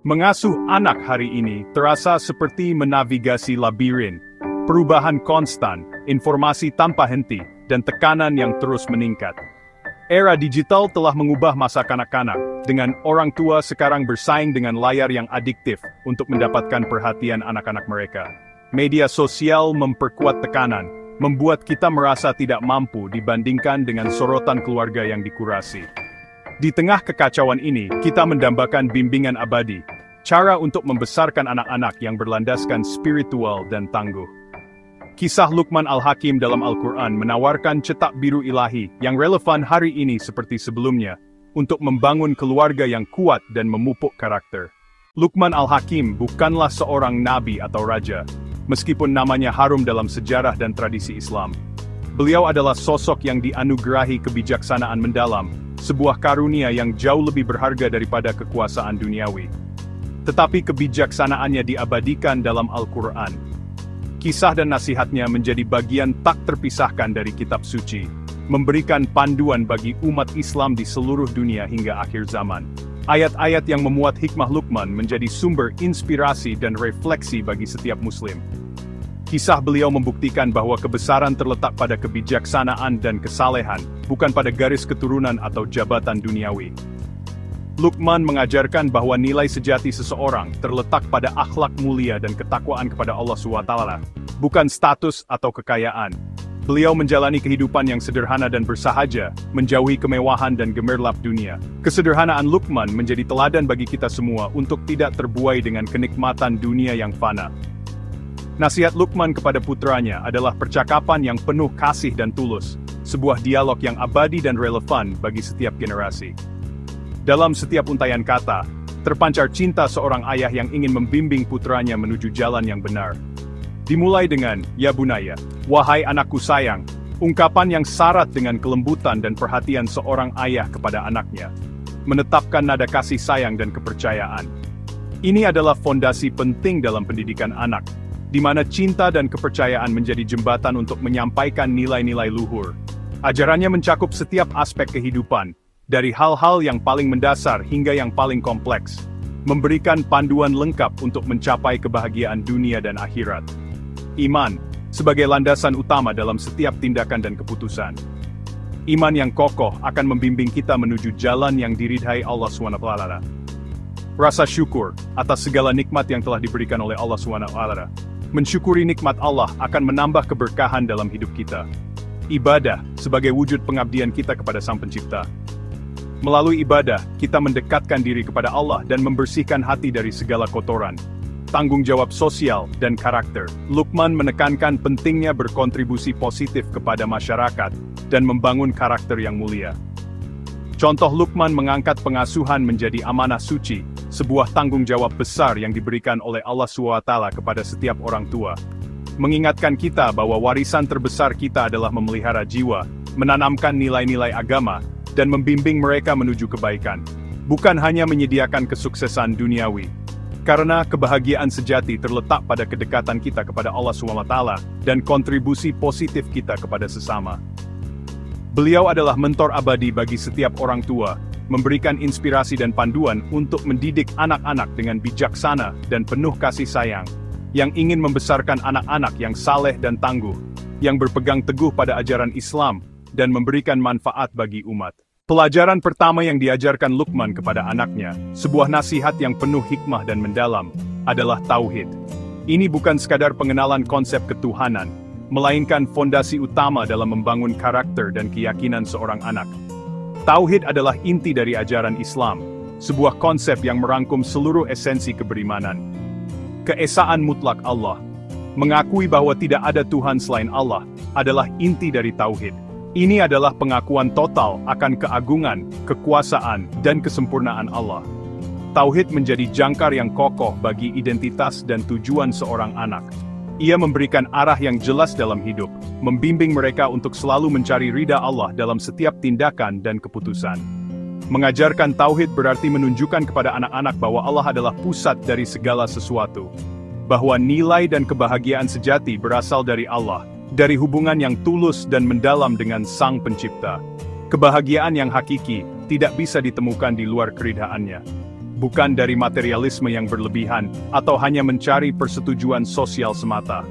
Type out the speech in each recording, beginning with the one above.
Mengasuh anak hari ini terasa seperti menavigasi labirin, perubahan konstan, informasi tanpa henti, dan tekanan yang terus meningkat. Era digital telah mengubah masa kanak-kanak, dengan orang tua sekarang bersaing dengan layar yang adiktif untuk mendapatkan perhatian anak-anak mereka. Media sosial memperkuat tekanan, membuat kita merasa tidak mampu dibandingkan dengan sorotan keluarga yang dikurasi. Di tengah kekacauan ini, kita mendambakan bimbingan abadi, cara untuk membesarkan anak-anak yang berlandaskan spiritual dan tangguh. Kisah Luqman Al-Hakim dalam Al-Quran menawarkan cetak biru ilahi yang relevan hari ini seperti sebelumnya, untuk membangun keluarga yang kuat dan memupuk karakter. Luqman Al-Hakim bukanlah seorang nabi atau raja, meskipun namanya harum dalam sejarah dan tradisi Islam. Beliau adalah sosok yang dianugerahi kebijaksanaan mendalam, sebuah karunia yang jauh lebih berharga daripada kekuasaan duniawi. Tetapi kebijaksanaannya diabadikan dalam Al-Quran. Kisah dan nasihatnya menjadi bagian tak terpisahkan dari kitab suci, memberikan panduan bagi umat Islam di seluruh dunia hingga akhir zaman. Ayat-ayat yang memuat hikmah Luqman menjadi sumber inspirasi dan refleksi bagi setiap muslim. Kisah beliau membuktikan bahwa kebesaran terletak pada kebijaksanaan dan kesalehan, bukan pada garis keturunan atau jabatan duniawi. Luqman mengajarkan bahwa nilai sejati seseorang terletak pada akhlak mulia dan ketakwaan kepada Allah SWT, bukan status atau kekayaan. Beliau menjalani kehidupan yang sederhana dan bersahaja, menjauhi kemewahan dan gemerlap dunia. Kesederhanaan Luqman menjadi teladan bagi kita semua untuk tidak terbuai dengan kenikmatan dunia yang fana. Nasihat Luqman kepada putranya adalah percakapan yang penuh kasih dan tulus, sebuah dialog yang abadi dan relevan bagi setiap generasi. Dalam setiap untaian kata, terpancar cinta seorang ayah yang ingin membimbing putranya menuju jalan yang benar. Dimulai dengan, "Ya bunaya, wahai anakku sayang," ungkapan yang syarat dengan kelembutan dan perhatian seorang ayah kepada anaknya, menetapkan nada kasih sayang dan kepercayaan. Ini adalah fondasi penting dalam pendidikan anak, di mana cinta dan kepercayaan menjadi jembatan untuk menyampaikan nilai-nilai luhur. Ajarannya mencakup setiap aspek kehidupan, dari hal-hal yang paling mendasar hingga yang paling kompleks, memberikan panduan lengkap untuk mencapai kebahagiaan dunia dan akhirat. Iman, sebagai landasan utama dalam setiap tindakan dan keputusan. Iman yang kokoh akan membimbing kita menuju jalan yang diridhai Allah SWT. Rasa syukur atas segala nikmat yang telah diberikan oleh Allah SWT. Mensyukuri nikmat Allah akan menambah keberkahan dalam hidup kita. Ibadah sebagai wujud pengabdian kita kepada Sang Pencipta. Melalui ibadah, kita mendekatkan diri kepada Allah dan membersihkan hati dari segala kotoran. Tanggung jawab sosial dan karakter. Luqman menekankan pentingnya berkontribusi positif kepada masyarakat dan membangun karakter yang mulia. Contoh Luqman mengangkat pengasuhan menjadi amanah suci, sebuah tanggung jawab besar yang diberikan oleh Allah SWT kepada setiap orang tua. Mengingatkan kita bahwa warisan terbesar kita adalah memelihara jiwa, menanamkan nilai-nilai agama, dan membimbing mereka menuju kebaikan. Bukan hanya menyediakan kesuksesan duniawi. Karena kebahagiaan sejati terletak pada kedekatan kita kepada Allah SWT, dan kontribusi positif kita kepada sesama. Beliau adalah mentor abadi bagi setiap orang tua, memberikan inspirasi dan panduan untuk mendidik anak-anak dengan bijaksana dan penuh kasih sayang, yang ingin membesarkan anak-anak yang saleh dan tangguh, yang berpegang teguh pada ajaran Islam, dan memberikan manfaat bagi umat. Pelajaran pertama yang diajarkan Luqman kepada anaknya, sebuah nasihat yang penuh hikmah dan mendalam, adalah tauhid. Ini bukan sekadar pengenalan konsep ketuhanan, melainkan fondasi utama dalam membangun karakter dan keyakinan seorang anak. Tauhid adalah inti dari ajaran Islam, sebuah konsep yang merangkum seluruh esensi keberimanan. Keesaan mutlak Allah, mengakui bahwa tidak ada Tuhan selain Allah, adalah inti dari tauhid. Ini adalah pengakuan total akan keagungan, kekuasaan, dan kesempurnaan Allah. Tauhid menjadi jangkar yang kokoh bagi identitas dan tujuan seorang anak. Ia memberikan arah yang jelas dalam hidup, membimbing mereka untuk selalu mencari ridha Allah dalam setiap tindakan dan keputusan. Mengajarkan tauhid berarti menunjukkan kepada anak-anak bahwa Allah adalah pusat dari segala sesuatu. Bahwa nilai dan kebahagiaan sejati berasal dari Allah, dari hubungan yang tulus dan mendalam dengan Sang Pencipta. Kebahagiaan yang hakiki tidak bisa ditemukan di luar keridhaannya. bukan dari materialisme yang berlebihan, atau hanya mencari persetujuan sosial semata.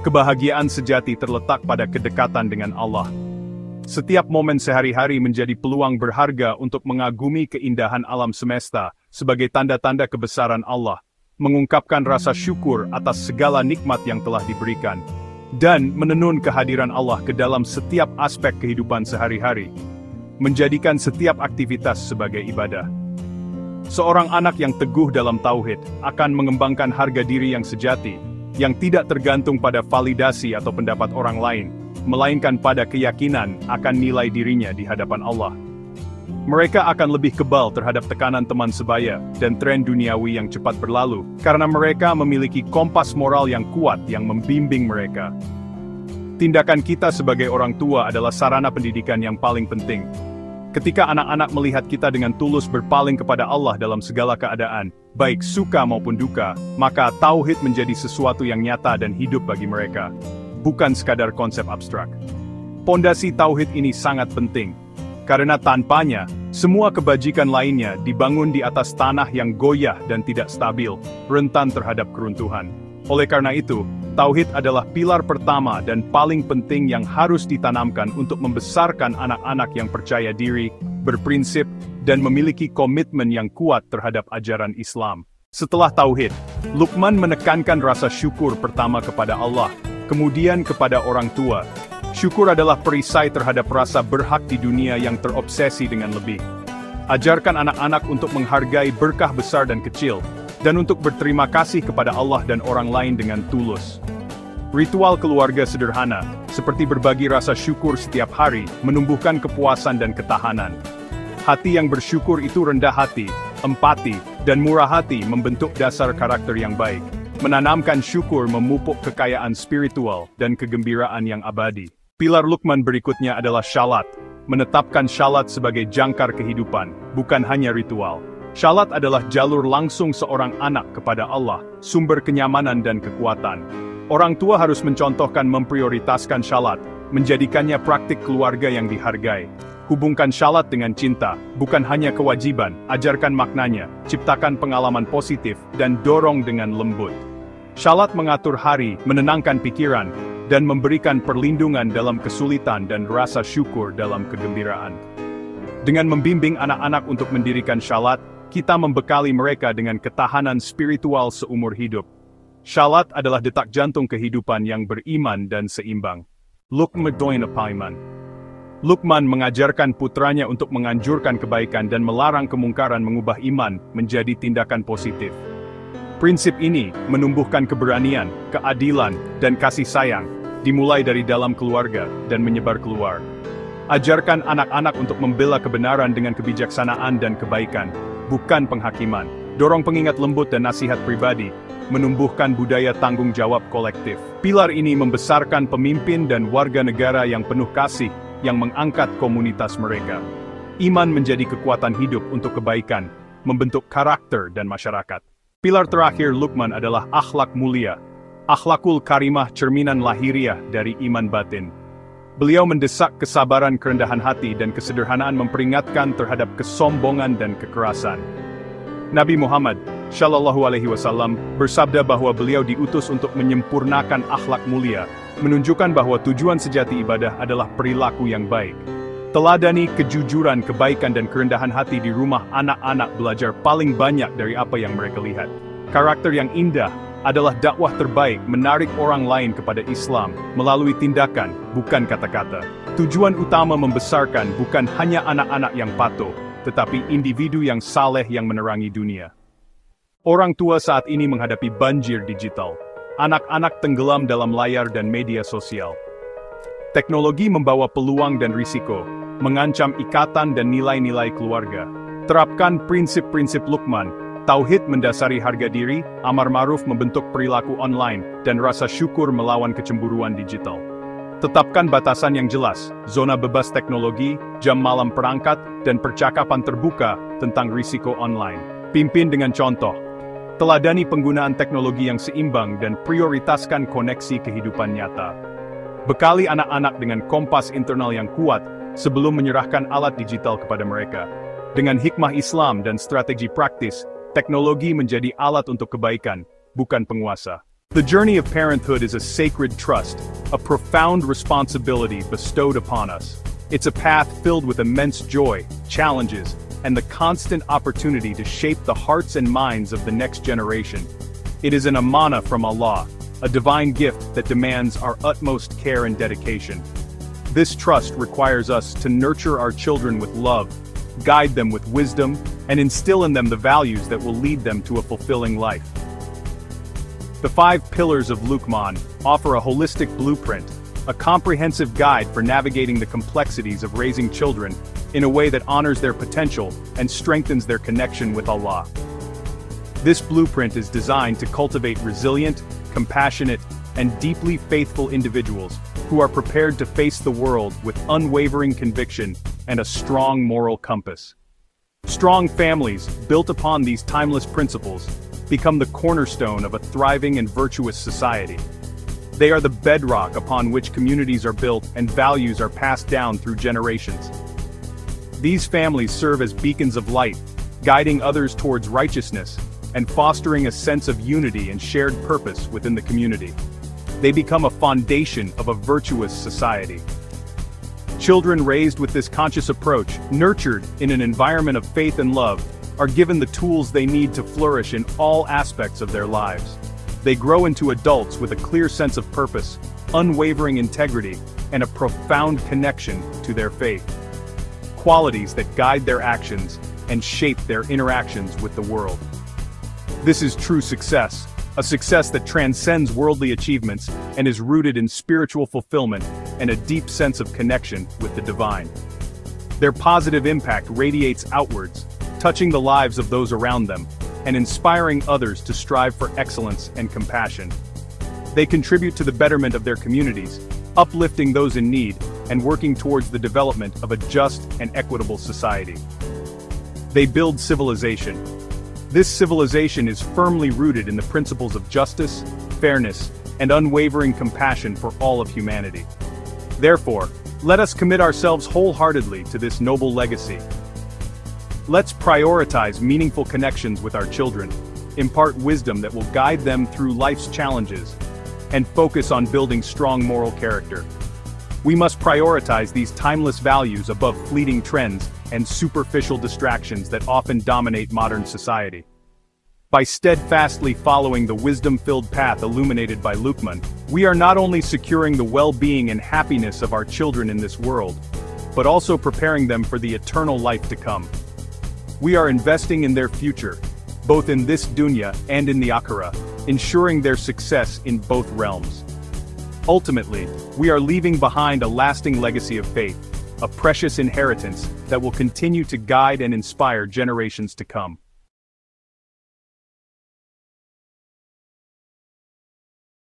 Kebahagiaan sejati terletak pada kedekatan dengan Allah. Setiap momen sehari-hari menjadi peluang berharga untuk mengagumi keindahan alam semesta sebagai tanda-tanda kebesaran Allah, mengungkapkan rasa syukur atas segala nikmat yang telah diberikan, dan menenun kehadiran Allah ke dalam setiap aspek kehidupan sehari-hari, menjadikan setiap aktivitas sebagai ibadah. Seorang anak yang teguh dalam tauhid akan mengembangkan harga diri yang sejati, yang tidak tergantung pada validasi atau pendapat orang lain, melainkan pada keyakinan akan nilai dirinya di hadapan Allah. Mereka akan lebih kebal terhadap tekanan teman sebaya dan tren duniawi yang cepat berlalu, karena mereka memiliki kompas moral yang kuat yang membimbing mereka. Tindakan kita sebagai orang tua adalah sarana pendidikan yang paling penting. Ketika anak-anak melihat kita dengan tulus berpaling kepada Allah dalam segala keadaan, baik suka maupun duka, maka tauhid menjadi sesuatu yang nyata dan hidup bagi mereka, bukan sekadar konsep abstrak. Pondasi tauhid ini sangat penting, karena tanpanya, semua kebajikan lainnya dibangun di atas tanah yang goyah dan tidak stabil, rentan terhadap keruntuhan. Oleh karena itu, tauhid adalah pilar pertama dan paling penting yang harus ditanamkan untuk membesarkan anak-anak yang percaya diri, berprinsip, dan memiliki komitmen yang kuat terhadap ajaran Islam. Setelah tauhid, Luqman menekankan rasa syukur pertama kepada Allah, kemudian kepada orang tua. Syukur adalah perisai terhadap rasa berhak di dunia yang terobsesi dengan lebih. Ajarkan anak-anak untuk menghargai berkah besar dan kecil, dan untuk berterima kasih kepada Allah dan orang lain dengan tulus. Ritual keluarga sederhana, seperti berbagi rasa syukur setiap hari, menumbuhkan kepuasan dan ketahanan. Hati yang bersyukur itu rendah hati, empati, dan murah hati membentuk dasar karakter yang baik. Menanamkan syukur memupuk kekayaan spiritual dan kegembiraan yang abadi. Pilar Luqman berikutnya adalah syalat. Menetapkan syalat sebagai jangkar kehidupan, bukan hanya ritual. Syalat adalah jalur langsung seorang anak kepada Allah, sumber kenyamanan dan kekuatan. Orang tua harus mencontohkan memprioritaskan syalat, menjadikannya praktik keluarga yang dihargai. Hubungkan syalat dengan cinta, bukan hanya kewajiban, ajarkan maknanya, ciptakan pengalaman positif, dan dorong dengan lembut. Syalat mengatur hari, menenangkan pikiran, dan memberikan perlindungan dalam kesulitan dan rasa syukur dalam kegembiraan. Dengan membimbing anak-anak untuk mendirikan syalat, kita membekali mereka dengan ketahanan spiritual seumur hidup. Syalat adalah detak jantung kehidupan yang beriman dan seimbang. Luqman mengajarkan putranya untuk menganjurkan kebaikan dan melarang kemungkaran mengubah iman menjadi tindakan positif. Prinsip ini menumbuhkan keberanian, keadilan, dan kasih sayang, dimulai dari dalam keluarga dan menyebar keluar. Ajarkan anak-anak untuk membela kebenaran dengan kebijaksanaan dan kebaikan, bukan penghakiman. Dorong pengingat lembut dan nasihat pribadi, menumbuhkan budaya tanggung jawab kolektif. Pilar ini membesarkan pemimpin dan warga negara yang penuh kasih, yang mengangkat komunitas mereka. Iman menjadi kekuatan hidup untuk kebaikan, membentuk karakter dan masyarakat. Pilar terakhir Luqman adalah akhlak mulia. Akhlakul karimah cerminan lahiriah dari iman batin. Beliau mendesak kesabaran, kerendahan hati, dan kesederhanaan, memperingatkan terhadap kesombongan dan kekerasan. Nabi Muhammad SAW bersabda bahwa beliau diutus untuk menyempurnakan akhlak mulia, menunjukkan bahwa tujuan sejati ibadah adalah perilaku yang baik. Teladani kejujuran, kebaikan, dan kerendahan hati di rumah anak-anak belajar paling banyak dari apa yang mereka lihat. Karakter yang indah adalah dakwah terbaik menarik orang lain kepada Islam melalui tindakan, bukan kata-kata. Tujuan utama membesarkan bukan hanya anak-anak yang patuh, tetapi individu yang saleh yang menerangi dunia. Orang tua saat ini menghadapi banjir digital. Anak-anak tenggelam dalam layar dan media sosial. Teknologi membawa peluang dan risiko, mengancam ikatan dan nilai-nilai keluarga. Terapkan prinsip-prinsip Luqman. Tauhid mendasari harga diri, amar ma'ruf membentuk perilaku online, dan rasa syukur melawan kecemburuan digital. Tetapkan batasan yang jelas, zona bebas teknologi, jam malam perangkat, dan percakapan terbuka tentang risiko online. Pimpin dengan contoh. Teladani penggunaan teknologi yang seimbang dan prioritaskan koneksi kehidupan nyata. Bekali anak-anak dengan kompas internal yang kuat sebelum menyerahkan alat digital kepada mereka. Dengan hikmah Islam dan strategi praktis, teknologi menjadi alat untuk kebaikan, bukan penguasa. The journey of parenthood is a sacred trust, a profound responsibility bestowed upon us. It's a path filled with immense joy, challenges, and the constant opportunity to shape the hearts and minds of the next generation. It is an amana from Allah, a divine gift that demands our utmost care and dedication. This trust requires us to nurture our children with love, guide them with wisdom, and instill in them the values that will lead them to a fulfilling life. The 5 pillars of Luqman offer a holistic blueprint, a comprehensive guide for navigating the complexities of raising children in a way that honors their potential and strengthens their connection with Allah. This blueprint is designed to cultivate resilient, compassionate, and deeply faithful individuals who are prepared to face the world with unwavering conviction and a strong moral compass. Strong families, built upon these timeless principles, become the cornerstone of a thriving and virtuous society. They are the bedrock upon which communities are built and values are passed down through generations. These families serve as beacons of light, guiding others towards righteousness, and fostering a sense of unity and shared purpose within the community. They become a foundation of a virtuous society. Children raised with this conscious approach, nurtured in an environment of faith and love, are given the tools they need to flourish in all aspects of their lives. They grow into adults with a clear sense of purpose, unwavering integrity, and a profound connection to their faith. Qualities that guide their actions and shape their interactions with the world. This is true success, a success that transcends worldly achievements and is rooted in spiritual fulfillment and a deep sense of connection with the divine. Their positive impact radiates outwards, touching the lives of those around them, and inspiring others to strive for excellence and compassion. They contribute to the betterment of their communities, uplifting those in need, and working towards the development of a just and equitable society. They build civilization. This civilization is firmly rooted in the principles of justice, fairness, and unwavering compassion for all of humanity. Therefore, let us commit ourselves wholeheartedly to this noble legacy. Let's prioritize meaningful connections with our children, impart wisdom that will guide them through life's challenges, and focus on building strong moral character. We must prioritize these timeless values above fleeting trends and superficial distractions that often dominate modern society. By steadfastly following the wisdom-filled path illuminated by Luqman, we are not only securing the well-being and happiness of our children in this world, but also preparing them for the eternal life to come. We are investing in their future, both in this dunya and in the akhirah, ensuring their success in both realms. Ultimately, we are leaving behind a lasting legacy of faith, a precious inheritance that will continue to guide and inspire generations to come.